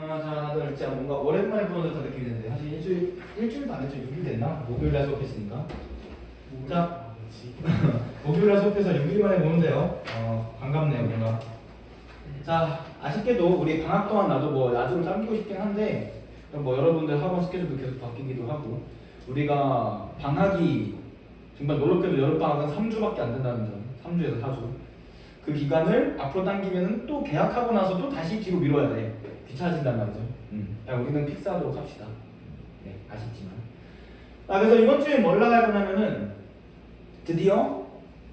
다들 진짜 뭔가 오랜만에 보는 듯한 느낌이 드는데 사실 일주일도 안 했죠. 6일 됐나? 목요일날 수업했으니까. 자, 목요일날 수업해서 6일 만에 보는데요. 반갑네요, 뭔가. 자, 아쉽게도 우리 방학 동안 나도 뭐 나주를 당기고 싶긴 한데 뭐 여러분들 학원 스케줄도 계속 바뀌기도 하고 우리가 방학이 정말 놀랍게도 여름방학은 3주밖에 안 된다는 점. 3주에서 4주. 그 기간을 앞으로 당기면 또 개학하고 나서 또 다시 뒤로 미뤄야 돼. 귀찮아진단 말이죠. 야, 우리는 픽스하도록 합시다. 네, 아쉽지만. 그래서 이번 주에 뭘 나갈 거냐면은 드디어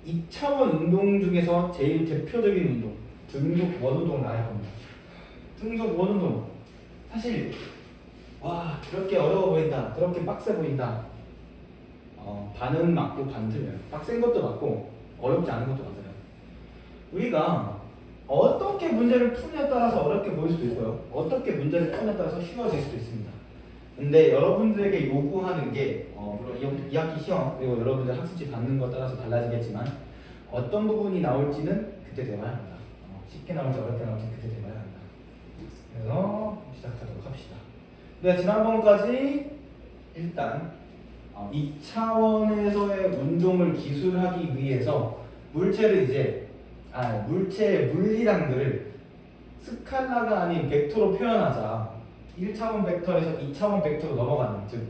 2차원 운동 중에서 제일 대표적인 운동, 등속 원운동을 나갈 겁니다. 등속 원운동. 사실 와, 그렇게 어려워 보인다, 그렇게 빡세 보인다. 반은 맞고 반 틀려요. 빡센 것도 맞고 어렵지 않은 것도 맞아요. 우리가 어떻게 문제를 푸느냐에 따라서 어렵게 보일 수도 있고요. 어떻게 문제를 푸느냐에 따라서 쉬워질 수도 있습니다. 근데 여러분들에게 요구하는 게 물론 2학기 시험 그리고 여러분들 학습지 받는 것 따라서 달라지겠지만 어떤 부분이 나올지는 그때 돼봐야 합니다. 쉽게 나올지 어렵게 나올지 그때 돼봐야 합니다. 그래서 시작하도록 합시다. 네, 지난번까지 일단 2차원에서의 운동을 기술하기 위해서 물체를 이제 물체의 물리량들을 스칼라가 아닌 벡터로 표현하자. 1차원 벡터에서 2차원 벡터로 넘어가는, 즉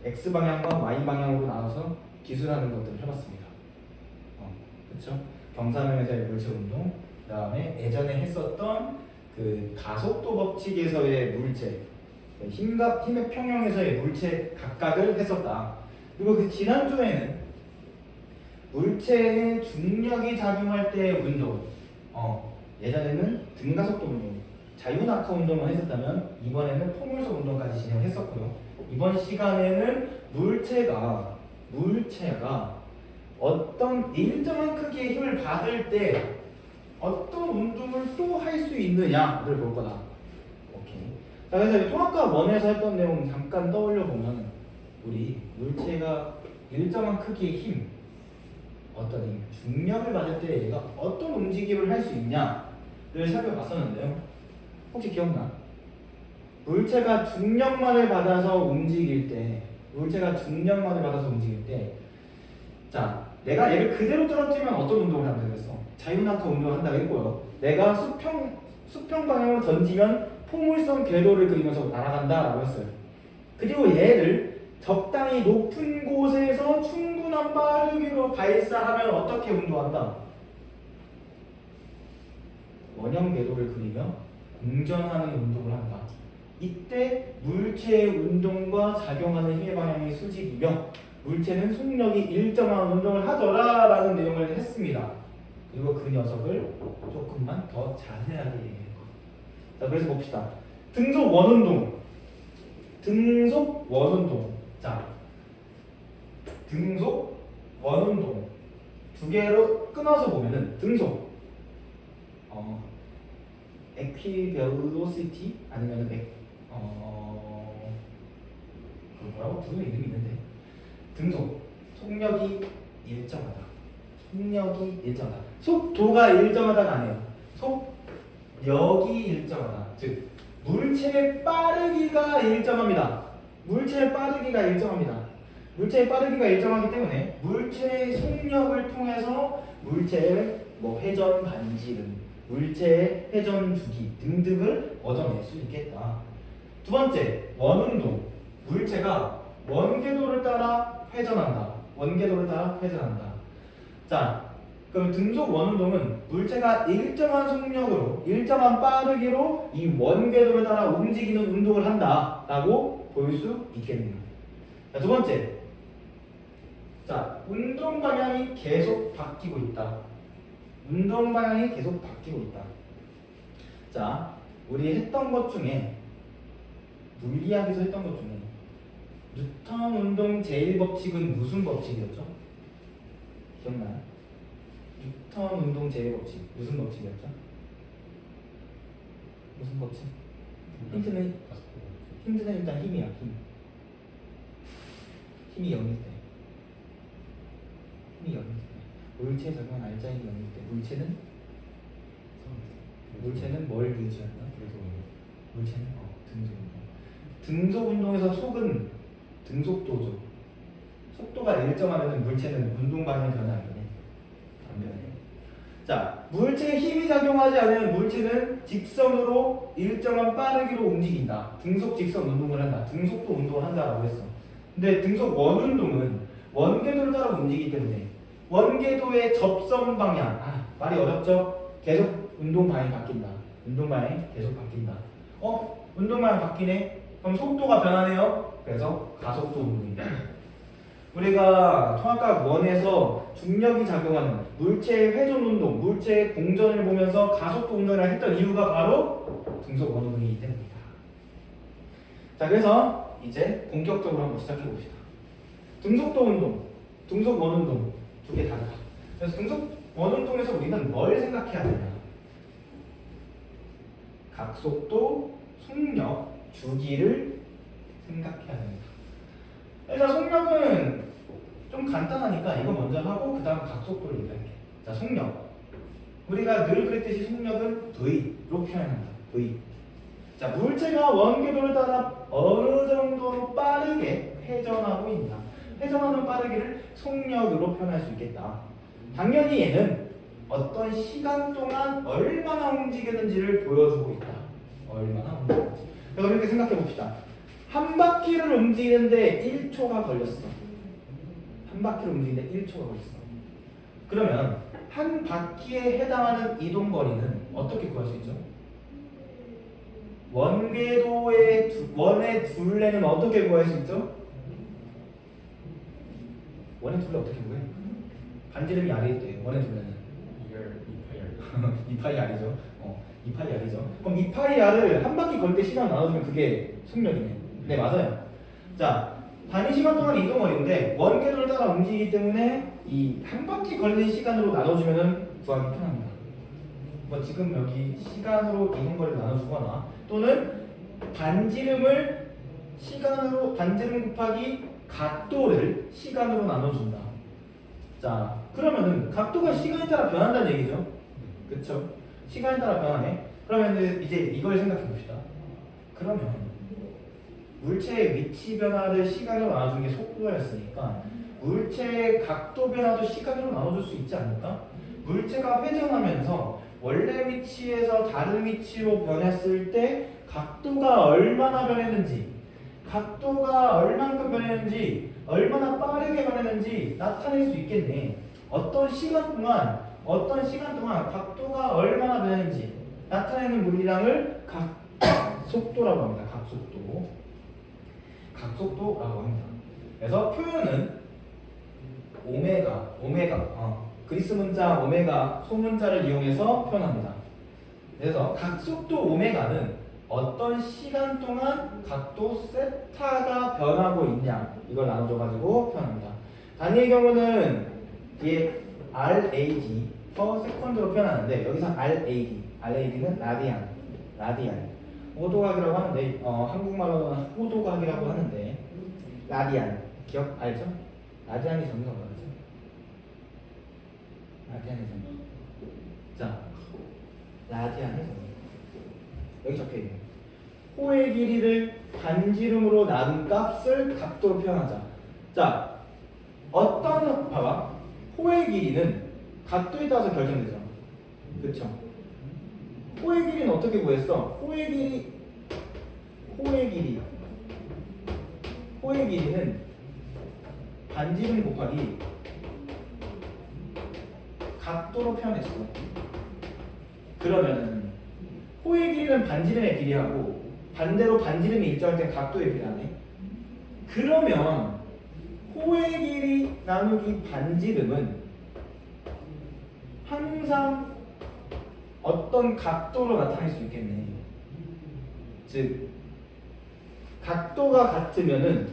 X방향과 Y방향으로 나눠서 기술하는 것들을 해봤습니다. 그렇죠? 경사면에서의 물체 운동, 그 다음에 예전에 했었던 그 가속도 법칙에서의 물체, 힘의 평형에서의 물체 각각을 했었다. 그리고 그 지난주에는 물체의 중력이 작용할 때의 운동, 예전에는 등가속도 운동, 자유낙하 운동을 했었다면 이번에는 포물선 운동까지 진행했었고요. 이번 시간에는 물체가 어떤 일정한 크기의 힘을 받을 때 어떤 운동을 또 할 수 있느냐를 볼 거다. 오케이. 자, 그래서 통합과 원에서 했던 내용 잠깐 떠올려 보면 우리 물체가 일정한 크기의 힘, 어떤 힘, 중력을 받을 때 얘가 어떤 움직임을 할 수 있냐를 살펴봤었는데요. 혹시 기억나? 물체가 중력만을 받아서 움직일 때, 자, 내가 얘를 그대로 떨어뜨리면 어떤 운동을 하면 되겠어? 자유낙하 운동을 한다고 했고요. 내가 수평 방향으로 던지면 포물선 궤도를 그리면서 날아간다라고 했어요. 그리고 얘를 적당히 높은 곳에서 충분한 빠르기로 발사하면 어떻게 운동한다? 원형 궤도를 그리며 공전하는 운동을 한다. 이때 물체의 운동과 작용하는 힘의 방향이 수직이며 물체는 속력이 일정한 운동을 하더라라는 내용을 했습니다. 그리고 그 녀석을 조금만 더 자세하게 얘기할 거예요. 자, 그래서 봅시다. 등속 원운동. 자, 등속 원운동 두 개로 끊어서 보면은 등속 equivelocity 아니면 뭐라고 두 이름이 있는데 등속 속력이 일정하다. 속도가 일정하다가 아니에요. 속력이 일정하다. 즉 물체의 빠르기가 일정합니다. 물체의 빠르기가 일정하기 때문에 물체의 속력을 통해서 물체의 회전 반지름, 물체의 회전 주기 등등을 얻어낼 수 있겠다. 두 번째, 원운동. 물체가 원궤도를 따라 회전한다. 자, 그럼 등속 원운동은 물체가 일정한 속력으로, 일정한 빠르기로 이 원궤도를 따라 움직이는 운동을 한다라고 볼 수 있겠네요. 자, 두 번째. 자, 운동 방향이 계속 바뀌고 있다. 자, 우리 했던 것 중에 물리학에서 했던 것 중에 뉴턴 운동 제1법칙은 무슨 법칙이었죠? 기억나요? 뉴턴 운동 제1법칙 무슨 법칙이었죠? 무슨 법칙? 힌트는 일단 힘이야. 힘이 0일 때. 물체에 적용한 알자힘이 0일 때 물체는 뭘 유지한다? 물체는 등속 운동에서 속은 등속도죠. 속도가 일정하면 물체는 운동 방향이 변하는 거네. 안 변해. 자, 물체에 힘이 작용하지 않으면 물체는 직선으로 일정한 빠르기로 움직인다. 등속 직선 운동을 한다. 등속도 운동을 한다라고 했어. 근데 등속 원운동은 원궤도를 따라 움직이기 때문에 원궤도의 접선 방향, 말이 어렵죠? 계속 운동 방향이 바뀐다. 운동 방향이 계속 바뀐다. 운동 방향 바뀌네? 그럼 속도가 변하네요? 그래서 가속도 운동이다. 우리가 통합과학 1에서 중력이 작용하는 물체의 회전 운동, 물체의 공전을 보면서 가속도 운동을 했던 이유가 바로 등속 원운동이기 때문이다. 자, 그래서 이제 본격적으로 한번 시작해 봅시다. 등속도 운동, 등속 원운동 두 개 다르다. 그래서 등속 원운동에서 우리는 뭘 생각해야 되냐? 각속도, 속력, 주기를 생각해야 됩니다. 일단 속력은 좀 간단하니까 이거 먼저 하고 그 다음 각속도를 얘기할게. 자, 속력. 우리가 늘 그랬듯이 속력은 V로 표현한다. V. 자, 물체가 원궤도를 따라 어느 정도로 빠르게 회전하고 있나. 회전하는 빠르기를 속력으로 표현할 수 있겠다. 당연히 얘는 어떤 시간 동안 얼마나 움직이는지를 보여주고 있다. 얼마나 움직이는지. 그럼 이렇게 생각해 봅시다. 한 바퀴를 움직이는데 1초가 걸렸어. 한 바퀴를 움직이는데 1초가 걸렸어. 그러면 한 바퀴에 해당하는 이동거리는 어떻게 구할 수 있죠? 원궤도의 원의 둘레는 어떻게 구할 수 있죠? 원의 둘레 어떻게 구해? 반지름이 아래에 있대. 원의 둘레는 2파이 R이죠. 2파이 R이죠. 그럼 2파이 R을 한 바퀴 걸 때 시간 나눠주면 그게 속력이네. 네, 맞아요. 자, 단위 시간 동안 이동거리인데 원궤도를 따라 움직이기 때문에 이 한 바퀴 걸리는 시간으로 나눠주면 구하기 편합니다. 뭐 지금 여기 시간으로 이동거리를 나눠주거나 또는 반지름을 시간으로 반지름 곱하기 각도를 시간으로 나눠준다. 자, 그러면은 각도가 시간에 따라 변한다는 얘기죠. 그쵸? 시간에 따라 변하네. 그러면 이제 이걸 생각해 봅시다. 그러면 물체의 위치 변화를 시간으로 나눠주는 게 속도였으니까 물체의 각도 변화도 시간으로 나눠줄 수 있지 않을까? 물체가 회전하면서 원래 위치에서 다른 위치로 변했을 때 각도가 얼마나 변했는지, 각도가 얼만큼 변했는지, 얼마나 빠르게 변했는지 나타낼 수 있겠네. 어떤 시간 동안 각도가 얼마나 변했는지 나타내는 물리량을 각속도라고 합니다. 각속도라고 합니다. 그래서 표현은 그리스 문자 오메가 소문자를 이용해서 표현합니다. 그래서 각속도 오메가는 어떤 시간 동안 각도 세타가 변하고 있냐 이걸 나눠줘가지고 표현합니다. 단위의 경우는 뒤에 RAD per second로 표현하는데 여기서 RAD는 라디안 호도각이라고 하는데 한국말로는 호도각이라고 하는데 라디안 기억 알죠? 라디안이 정의가 뭐죠? 라디안의 정의. 자, 라디안의 정의. 여기 적혀있네. 호의 길이를 반지름으로 나눈 값을 각도로 표현하자. 자, 봐봐. 호의 길이는 각도에 따라서 결정되죠. 그쵸? 호의 길이는 어떻게 구했어? 호의 길이는 반지름 곱하기 각도로 표현했어. 그러면은 호의 길이는 반지름의 길이하고 반대로 반지름이 일정할 때 각도에 비례하네. 그러면 호의 길이 나누기 반지름은 항상 어떤 각도로 나타낼 수 있겠네. 즉 각도가 같으면은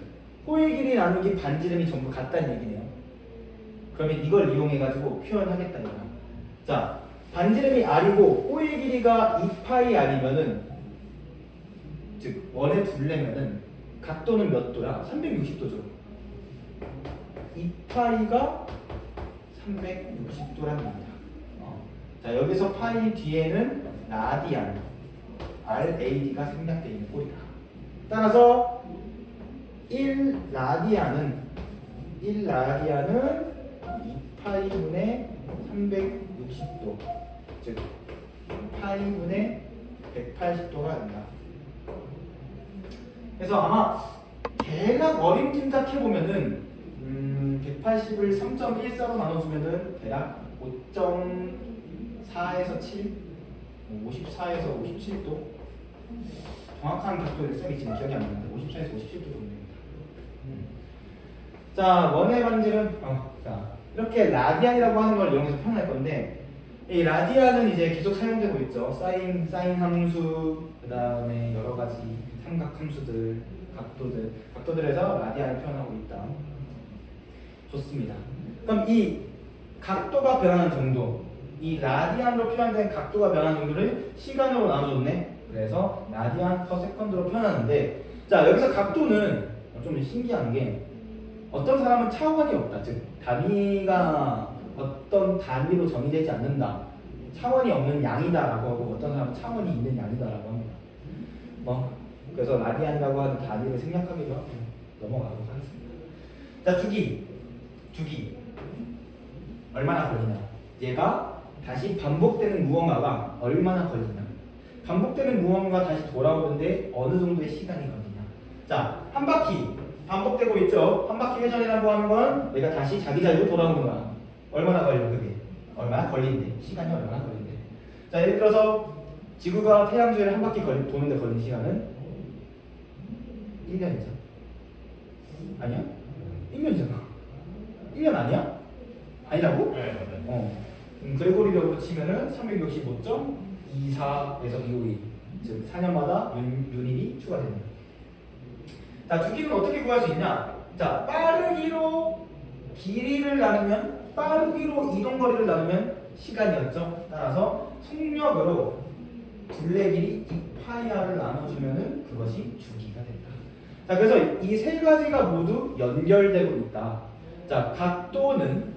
호의 길이 나누기 반지름이 전부 같다는 얘기네요. 그러면 이걸 이용해가지고 표현하겠다 이거야. 자, 반지름이 R이고 호의 길이가 2파이 R이면은 즉 원의 둘레면은 각도는 몇 도야? 360도죠. 2파이가 360도라는 겁니다. 자, 여기서 파이 뒤에는 라디안 RAD가 생략되어 있는 꼴이다. 따라서 1라디안은 2파이분의 360도, 즉 파이분의 180도가 된다. 그래서 아마 대략 어림짐작 해보면은 180을 3.14로 나눠주면은 대략 5.4에서 7, 54에서 57도, 정확한 각도를 쌤이 지금 기억이 안 나는데 54에서 57도 정도입니다. 자, 원의 반지름, 자 이렇게 라디안이라고 하는 걸 이용해서 표현할 건데, 이 라디안은 이제 계속 사용되고 있죠. 사인 함수, 그 다음에 여러 가지 삼각 함수들, 각도들에서 라디안을 표현하고 있다. 좋습니다. 그럼 이 각도가 변하는 정도, 이 라디안으로 표현된 각도가 변하는 정도를 시간으로 나눠줬네. 그래서 라디안 퍼 세컨드로 표현하는데, 자 여기서 각도는 좀 신기한 게, 어떤 사람은 차원이 없다, 즉 단위가 어떤 단위로 정의되지 않는다, 차원이 없는 양이다라고 하고, 어떤 사람은 차원이 있는 양이다라고 합니다. 그래서 라디안이라고 하는 단위를 생략하기로 하고 넘어가도록 하겠습니다. 자, 주기 얼마나 걸리냐, 얘가 다시 반복되는 무언가가 얼마나 걸리냐, 반복되는 무언가가 다시 돌아오는데 어느 정도의 시간이 걸리냐. 자, 한 바퀴 반복되고 있죠. 한 바퀴 회전이라고 하는 건 얘가 다시 자기 자리로 돌아오는 거야. 얼마나 걸려? 그게 얼마나 걸린대, 시간이 얼마나 걸린대. 자, 예를 들어서 지구가 태양주위를 한 바퀴 도는데 걸린 시간은 1년이죠. 아니야? 1년이잖아. 1년 아니야? 아니라고? 네. 그레고리력으로 치면은 365.24에서 252, 즉 4년마다 윤일이 추가됩니다. 자, 주기는 어떻게 구할 수 있냐? 자, 빠르기로 길이를 나누면, 빠르기로 이동거리를 나누면 시간이었죠. 따라서 속력으로 둘레 길이 2파이아를 나눠주면은 그것이 주기가 된다. 자, 그래서 이 세 가지가 모두 연결되고 있다. 자, 각도는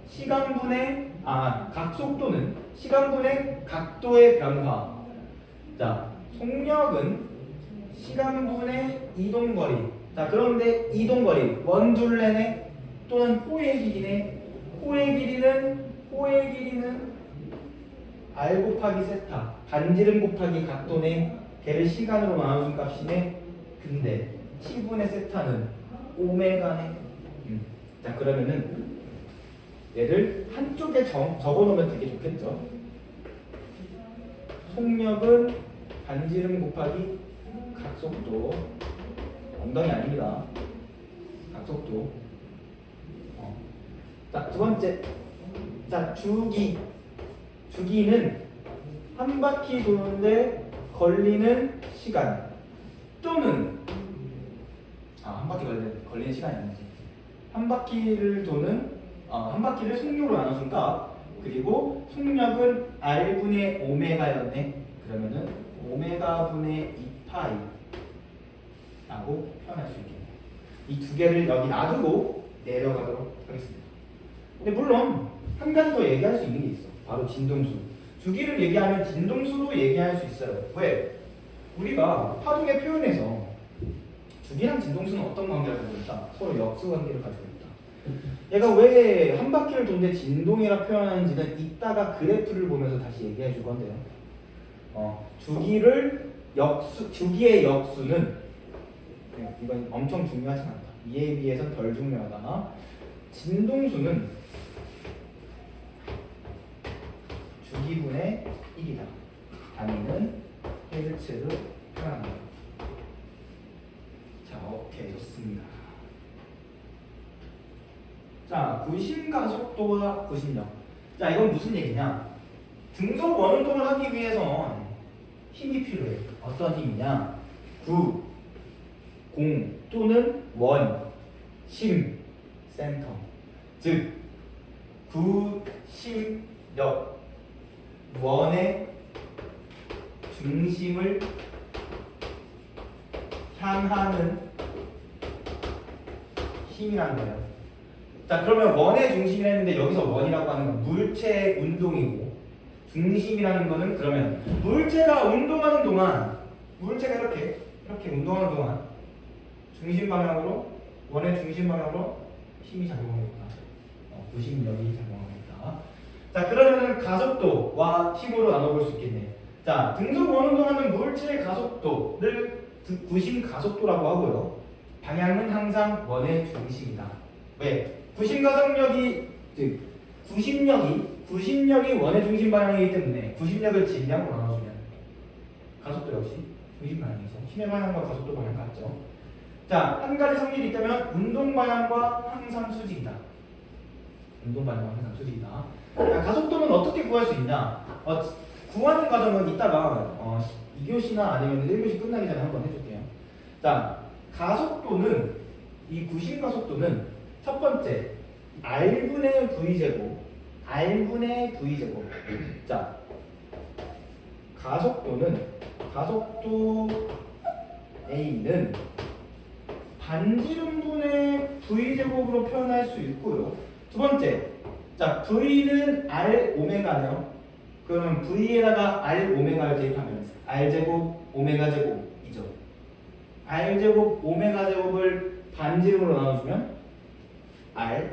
시간분의 각속도는 시간분의 각도의 변화. 자, 속력은 시간분의 이동거리. 자, 그런데 이동거리 원둘레네 또는 호의 길이네. 호의 길이는 r 곱하기 세타, 반지름 곱하기 각도네. 걔를 시간으로 나눠준 값이네. 근데 t분의 세타는 오메가네. 자, 그러면은 얘를 한쪽에 적어놓으면 되게 좋겠죠. 속력은 반지름 곱하기 각속도, 엉덩이 아닙니다. 각속도. 자, 두 번째. 자, 주기는 한 바퀴 도는데 걸리는 시간, 또는 한 바퀴 걸리는 시간이 아니지. 한 바퀴를 속력으로 나눠준 값, 그리고 속력은 r분의 오메가였네. 그러면은 오메가분의 2파이 라고 표현할 수 있겠네요. 이 두 개를 여기 놔두고 내려가도록 하겠습니다. 근데 물론 한 가지 더 얘기할 수 있는 게 있어. 바로 진동수. 주기를 얘기하면 진동수도 얘기할 수 있어요. 왜? 우리가 파동의 표현에서 주기랑 진동수는 어떤 관계를 가지고 있다? 서로 역수 관계를 가지고 있다. 얘가 왜 한 바퀴를 도는데 진동이라 표현하는지는 이따가 그래프를 보면서 다시 얘기해 줄 건데요. 주기의 역수는, 이건 엄청 중요하진 않다. 이에 비해서 덜 중요하다. 진동수는 주기분의 1이다. 단위는 헤르츠로 표현한다. 자, 오케이, 좋습니다. 자, 구심과 속도와 구심력. 자, 이건 무슨 얘기냐? 등속 원운동을 하기 위해선 힘이 필요해. 어떤 힘이냐? 구, 공 또는 원, 심, 센터. 즉, 구, 심, 력. 원의 중심을 향하는 힘이란 거예요. 자, 그러면 원의 중심이라 했는데 여기서 원이라고 하는 건 물체 운동이고, 중심이라는 거는 그러면 물체가 운동하는 동안 물체가 이렇게 이렇게 운동하는 동안 중심 방향으로 원의 중심 방향으로 힘이 작용합니다. 부심력이 작용합니다. 자, 그러면은 가속도와 힘으로 나눠볼 수 있겠네. 자, 등속 원운동하는 물체의 가속도를 구심 가속도라고 하고요. 방향은 항상 원의 중심이다. 왜? 구심 가속력이 구심력이 원의 중심 방향이기 때문에 구심력을 질량으로 나눠주면 가속도 역시 중심 방향이죠. 힘의 방향과 가속도 방향 같죠. 자, 한 가지 성질이 있다면 운동 방향과 항상 수직이다. 운동 방향과 항상 수직이다. 자, 가속도는 어떻게 구할 수 있냐? 구하는 과정은 이따가 2교시나 아니면 1교시 끝나기 전에 한번 해줄게요. 자, 가속도는 이 구심 가속도는 첫 번째 R분의 V제곱 자, 가속도 A는 반지름분의 V제곱으로 표현할 수 있고요. 두 번째, 자, V는 R 오메가네요. 그러면 V에다가 R 오메가를 대입하면 R제곱 오메가 제곱이죠. R제곱 오메가 제곱을 반지름으로 나눠주면 R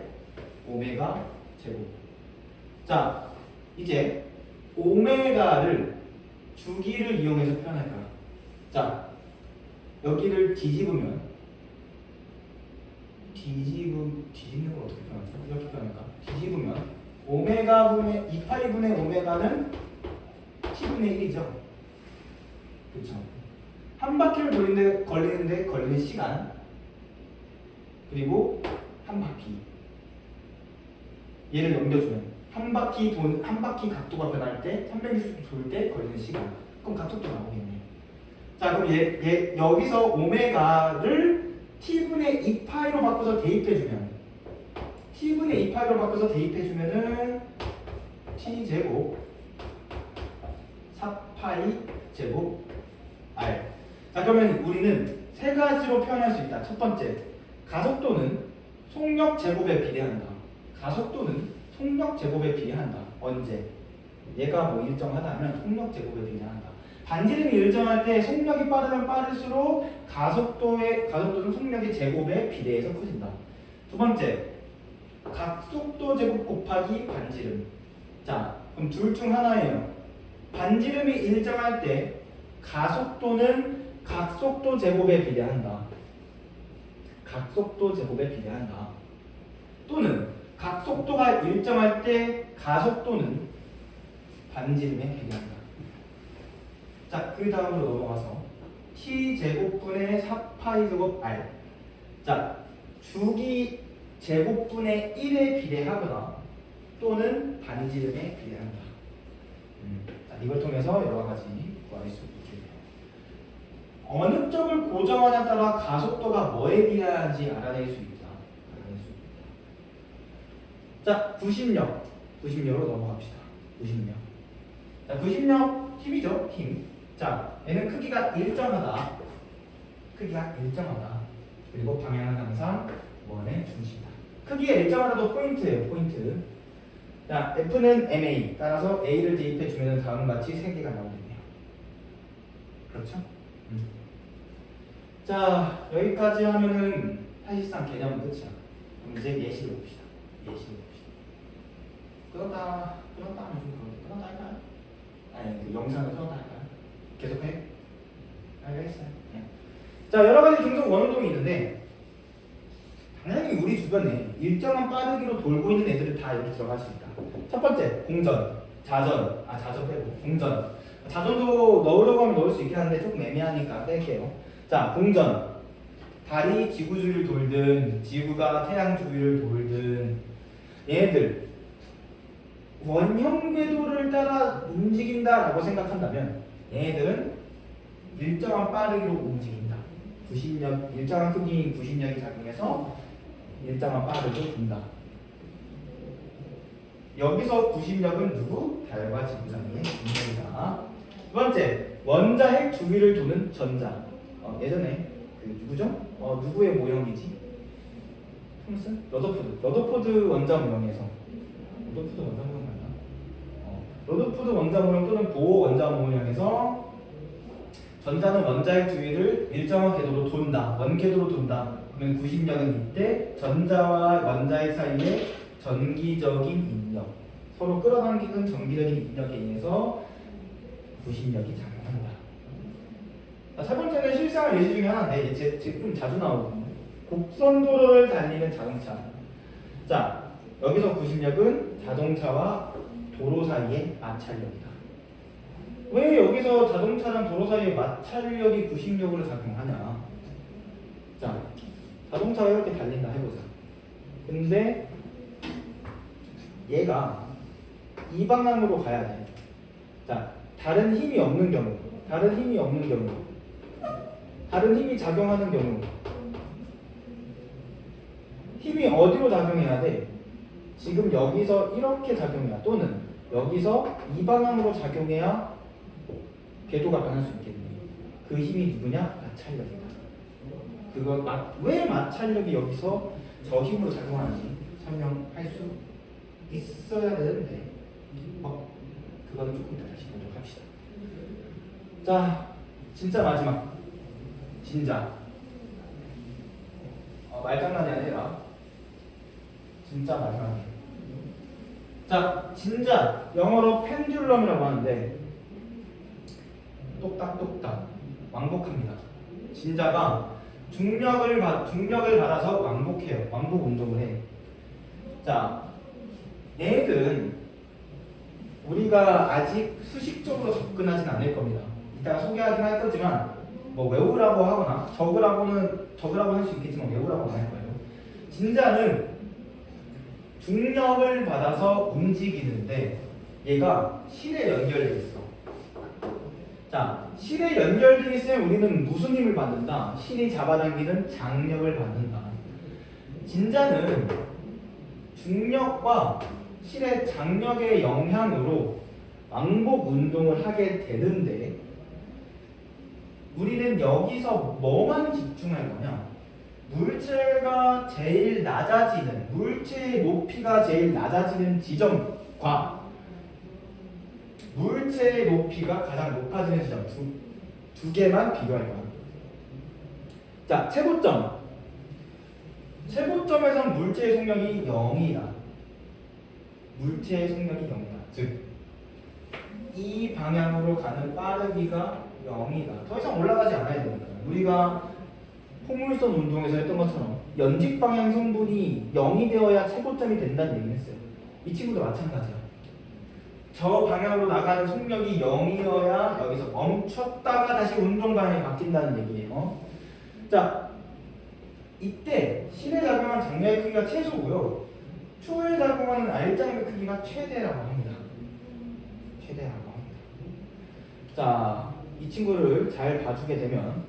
오메가 제곱. 자, 이제 오메가를 주기를 이용해서 표현할 거야. 자, 여기를 뒤집으면 뒤집는 걸 어떻게 표현하지? 이렇게 표현할까? 뒤집으면 오메가분의 2파이분의 오메가는 t분의 1이죠. 그렇죠? 한 바퀴를 돌리는데 걸리는 시간 그리고 한 바퀴 얘를 넘겨주면 한 바퀴 각도가 변할 때 360도 돌 때 걸리는 시간 그럼 가속도 나오겠네. 자, 그럼 얘 여기서 오메가를 t분의 2파이로 바꿔서 대입해주면 t분의 2파이로 바꿔서 대입해주면은 t제곱 4파이 제곱 r. 자, 그러면 우리는 세 가지로 표현할 수 있다. 첫 번째, 가속도는 속력 제곱에 비례한다. 가속도는 속력 제곱에 비례한다. 언제? 얘가 뭐 일정하다면 속력 제곱에 비례한다. 반지름이 일정할 때 속력이 빠르면 빠를수록 가속도는 속력의 제곱에 비례해서 커진다. 두 번째, 각속도 제곱 곱하기 반지름. 자, 그럼 둘 중 하나예요. 반지름이 일정할 때 가속도는 각속도 제곱에 비례한다. 각속도 제곱에 비례한다. 또는 각속도가 일정할 때 가속도는 반지름에 비례한다. 자, 그 다음으로 넘어가서 t제곱분의 4파이 제곱 r. 자, 주기 제곱분의 1에 비례하거나 또는 반지름에 비례한다. 자, 이걸 통해서 여러 가지 구할 수 있겠네요. 어느 쪽을 고정하냐에 따라 가속도가 뭐에 비례하는지 알아낼 수 있다. 자, 구심력으로 넘어갑시다. 구심력. 자, 구심력 힘이죠, 힘. 자, 얘는 크기가 일정하다. 그리고 방향은 항상 원의 중심이다. 크기가 일정하다도 포인트예요, 포인트. 자, F는 MA. 따라서 A를 대입해주면 다음과 같이 3개가 나오겠네요. 그렇죠? 자, 여기까지 하면은 사실상 개념은 끝이야. 그럼 이제 예시를 봅시다. 끊었다 하면 좀 그런데 끊었다 할까요? 아니, 그 영상을 끊었다 할까요? 계속해? 알겠어요. 네. 자, 여러 가지 등속 원운동이 있는데 당연히 우리 주변에 일정한 빠르기로 돌고 있는 애들은 다 여기 들어갈 수 있다. 첫 번째, 공전, 자전 빼고 공전. 자전도 넣으려고 하면 넣을 수 있긴 한데 조금 애매하니까 뺄게요. 자, 공전. 달이 지구 주위를 돌든 지구가 태양 주위를 돌든 얘네들 원형 궤도를 따라 움직인다라고 생각한다면 얘네들은 일정한 빠르기로 움직인다. 일정한 크기인 구심력이 작용해서 일정한 빠르기로 돈다. 여기서 구심력은 누구? 달과 지구 사이의 중력이다. 두 번째, 원자핵 주위를 도는 전자. 예전에 그 누구죠? 누구의 모형이지? 톰슨? 러더포드 원자 모형에서 러더포드 원자 모형 맞나? 러더포드 원자 모형 또는 보어 원자 모형에서 전자는 원자의 주위를 일정한 궤도로 돈다. 원궤도로 돈다. 그러면 구심력은 이때 전자와 원자의 사이에 전기적인 인력, 서로 끌어당기는 전기적인 인력에 의해서 구심력이 작용한다. 자, 세 번째는 실생활 예시 중에 하나인데 좀 자주 나오거든요. 곡선도로를 달리는 자동차. 자, 여기서 구심력은 자동차와 도로 사이의 마찰력이다. 왜 여기서 자동차랑 도로 사이의 마찰력이 구심력으로 작용하냐? 자, 자동차가 이렇게 달린다 해보자. 근데 얘가 이 방향으로 가야 돼. 자, 다른 힘이 없는 경우, 다른 힘이 작용하는 경우, 힘이 어디로 작용해야 돼? 지금 여기서 이렇게 작용해야, 또는 여기서 이 방향으로 작용해야 궤도가 변할 수 있겠네. 그 힘이 누구냐? 마찰력이다. 왜 마찰력이 여기서 저 힘으로 작용하는지 설명할 수 있어야 되는데 그거는 조금 이따 다시 보도록 합시다. 자, 진짜 마지막. 진짜 말장난이 아니라 진짜 마지막이에요. 자, 진짜 영어로 펜듈럼이라고 하는데 똑딱똑딱 왕복합니다. 진자가 중력을 받아서 왕복해요. 왕복 운동을 해. 자, 얘는 우리가 아직 수식적으로 접근하진 않을 겁니다. 이따가 소개하긴 할 거지만 뭐 외우라고 하거나 적으라고 할 수 있겠지만 외우라고 안 할 거예요. 진자는 중력을 받아서 움직이는데 얘가 실에 연결돼 있어. 자, 실에 연결되어 있으면 우리는 무슨 힘을 받는다? 실이 잡아당기는 장력을 받는다. 진자는 중력과 실의 장력의 영향으로 왕복 운동을 하게 되는데 우리는 여기서 뭐만 집중할 거냐? 물체가 제일 낮아지는, 물체의 높이가 제일 낮아지는 지점과 물체의 높이가 가장 높아지는 지점 두 개만 비교할 거야. 자, 최고점. 최고점에선 물체의 속력이 0이다. 물체의 속력이 0이다. 즉, 이 방향으로 가는 빠르기가 0이다. 더 이상 올라가지 않아야 되니까. 우리가 포물선 운동에서 했던 것처럼 연직 방향 성분이 0이 되어야 최고점이 된다는 얘기를 했어요. 이 친구도 마찬가지야. 저 방향으로 나가는 속력이 0이어야 여기서 멈췄다가 다시 운동 방향이 바뀐다는 얘기예요. 자, 이때 실에 작용한 장력의 크기가 최소고요. 초에 작용하는 알장의 크기가 최대라고 합니다. 최대라고 합니다. 자, 이 친구를 잘 봐주게 되면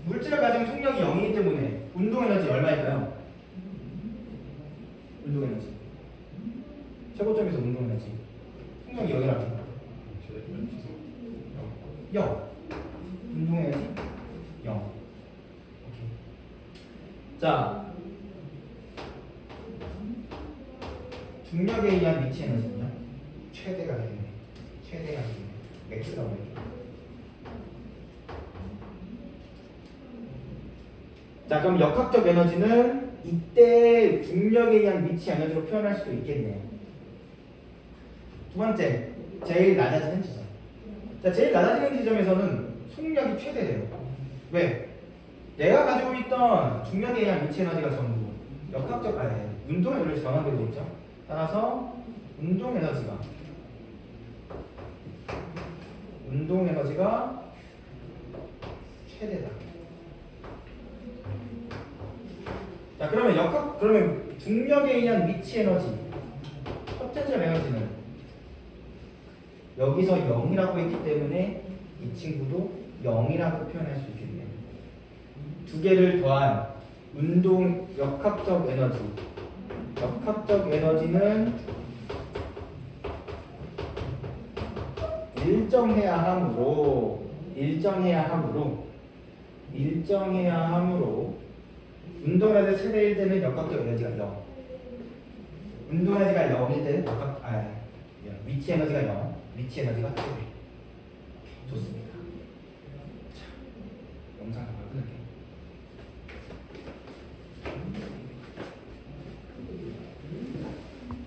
물질을 가진 속력이 0이기 때문에 운동 에너지 얼마일까요? 운동 에너지. 최고점에서 운동 에너지. 속력이 0이라고 합니다. 0. 운동 에너지 0. 오케이. 자, 중력에 의한 미치 에너지는요? 최대가 되겠네. 최대가 되겠네. 맥스가 되겠네. 자, 그럼 역학적 에너지는 이때 중력에 의한 미치 에너지로 표현할 수도 있겠네요. 두 번째, 제일 낮아지는 지점. 자, 제일 낮아지는 지점에서는 속력이 최대돼요. 왜? 내가 가지고 있던 중력에 의한 미치 에너지가 전부 역학적 운동 에너지로 전환되고 있죠. 따라서 운동 에너지가 최대다. 자, 그러면 중력에 의한 미치 에너지, 포텐셜 에너지는 여기서 0이라고 했기 때문에 이 친구도 0이라고 표현할 수 있겠네요. 두 개를 더한 운동 역학적 에너지. 역학적 에너지는 일정해야 하므로 운동 에너지 최대일 때는 역학적 에너지가 0. 운동 에너지가 0일 때는 위치 에너지가 0. 위치 에너지가 최대. 영상